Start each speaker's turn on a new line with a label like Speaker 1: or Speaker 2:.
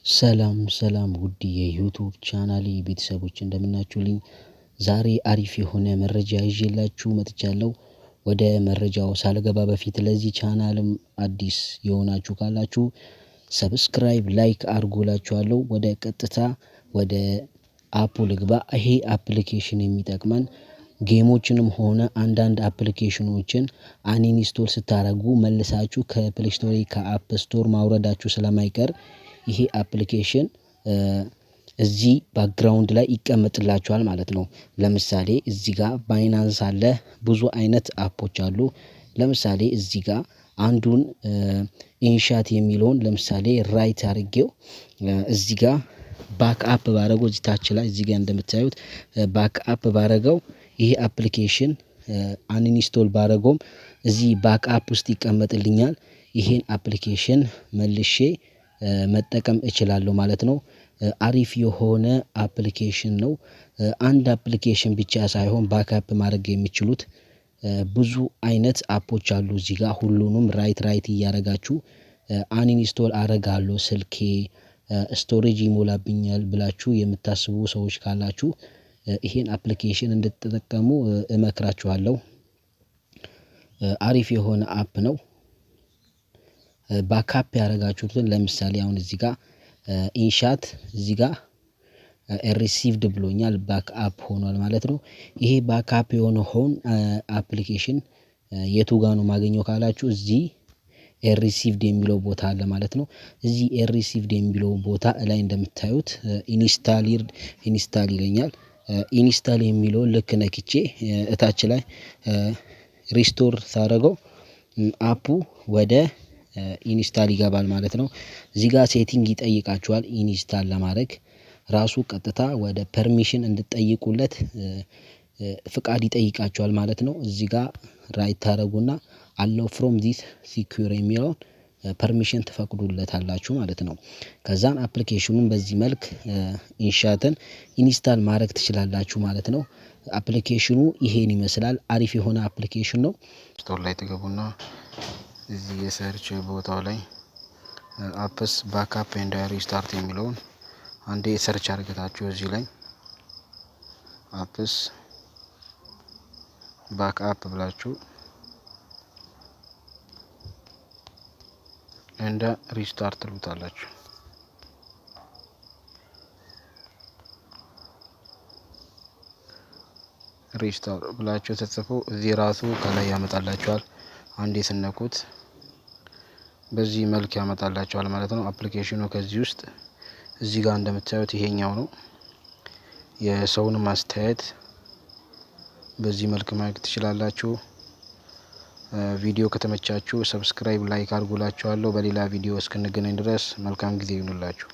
Speaker 1: ሰላም ውድ የዩቲዩብ ቻናሌ ቤተሰቦች እንደምናችሁልኝ ዛሬ አሪፍ የሆነ መረጃ ይዤላችሁ መጥቻለሁ። ወደ መረጃው ሳልገባ በፊት ለዚህ ቻናልም አዲስ የሆናችሁ ካላችሁ ሰብስክራይብ ላይክ አድርጉላችኋለሁ። ወደ ቀጥታ ወደ አፑ ልግባ። ይሄ አፕሊኬሽን የሚጠቅመን ጌሞችንም ሆነ አንዳንድ አፕሊኬሽኖችን አንኢንስቶል ስታደርጉ መልሳችሁ ከፕሌይ ስቶር ከአፕ ስቶር ማውረዳችሁ ስለማይቀር ይሄ አፕሊኬሽን እዚህ ባክግራውንድ ላይ ይቀመጥላችኋል ማለት ነው። ለምሳሌ እዚህ ጋር ባይናንስ አለ፣ ብዙ አይነት አፖች አሉ። ለምሳሌ እዚህ ጋር አንዱን ኢንሻት የሚለውን ለምሳሌ ራይት አድርጌው እዚህ ጋር ባክአፕ ባረገው እዚህ ታች ላይ እዚህ ጋር እንደምታዩት ባክአፕ ባረገው ይሄ አፕሊኬሽን አንኢንስቶል ባረገውም እዚህ ባክአፕ ውስጥ ይቀመጥልኛል። ይሄን አፕሊኬሽን መልሼ መጠቀም እችላለሁ ማለት ነው። አሪፍ የሆነ አፕሊኬሽን ነው። አንድ አፕሊኬሽን ብቻ ሳይሆን ባክአፕ ማድረግ የሚችሉት ብዙ አይነት አፖች አሉ። እዚህ ጋር ሁሉንም ራይት እያደረጋችሁ አንኢንስቶል አደርጋለሁ ስልኬ ስቶሬጅ ይሞላብኛል ብላችሁ የምታስቡ ሰዎች ካላችሁ ይሄን አፕሊኬሽን እንድትጠቀሙ እመክራችኋለሁ። አሪፍ የሆነ አፕ ነው። ባክአፕ ያደረጋችሁትን ለምሳሌ አሁን እዚህ ጋር ኢንሻት እዚህ ጋር ሪሲቭድ ብሎኛል ባክአፕ ሆኗል ማለት ነው። ይሄ ባክአፕ የሆነውን አፕሊኬሽን የቱ ጋር ነው ማገኘው ካላችሁ እዚህ ሪሲቭድ የሚለው ቦታ አለ ማለት ነው። እዚህ ሪሲቭድ የሚለው ቦታ ላይ እንደምታዩት ኢንስታል ይለኛል። ኢንስታል የሚለውን ልክ ነክቼ እታች ላይ ሪስቶር ሳደርገው አፑ ወደ ኢንስታል ይገባል ማለት ነው። እዚህ ጋር ሴቲንግ ይጠይቃችኋል ኢንስታል ለማድረግ ራሱ ቀጥታ ወደ ፐርሚሽን እንድትጠይቁለት ፍቃድ ይጠይቃችኋል ማለት ነው። እዚህ ጋር ራይት ታደርጉና አለው ፍሮም ዚስ ሲኩር የሚለውን ፐርሚሽን ትፈቅዱለታላችሁ ማለት ነው። ከዛን አፕሊኬሽኑን በዚህ መልክ ኢንሻትን ኢንስታል ማድረግ ትችላላችሁ ማለት ነው። አፕሊኬሽኑ ይሄን ይመስላል። አሪፍ የሆነ አፕሊኬሽን ነው። ስቶር ላይ ትገቡና እዚህ የሰርች ቦታው ላይ አፕስ ባክአፕ ኤንድ ሪስታርት የሚለውን አንዴ ሰርች አድርጋችሁ እዚህ ላይ አፕስ ባክአፕ ብላችሁ እንደ ሪስታርት ትሉታላችሁ። ሪስታርት ብላችሁ ተጽፎ እዚህ ራሱ ከላይ ያመጣላችኋል። አንዴ ስነኩት በዚህ መልክ ያመጣላችኋል ማለት ነው። አፕሊኬሽኑ ከዚህ ውስጥ እዚህ ጋር እንደምታዩት ይሄኛው ነው። የሰውን ማስተያየት በዚህ መልክ ማየት ትችላላችሁ። ቪዲዮ ከተመቻችሁ ሰብስክራይብ ላይክ አድርጉላችኋለሁ። በሌላ ቪዲዮ እስክንገናኝ ድረስ መልካም ጊዜ ይሁንላችሁ።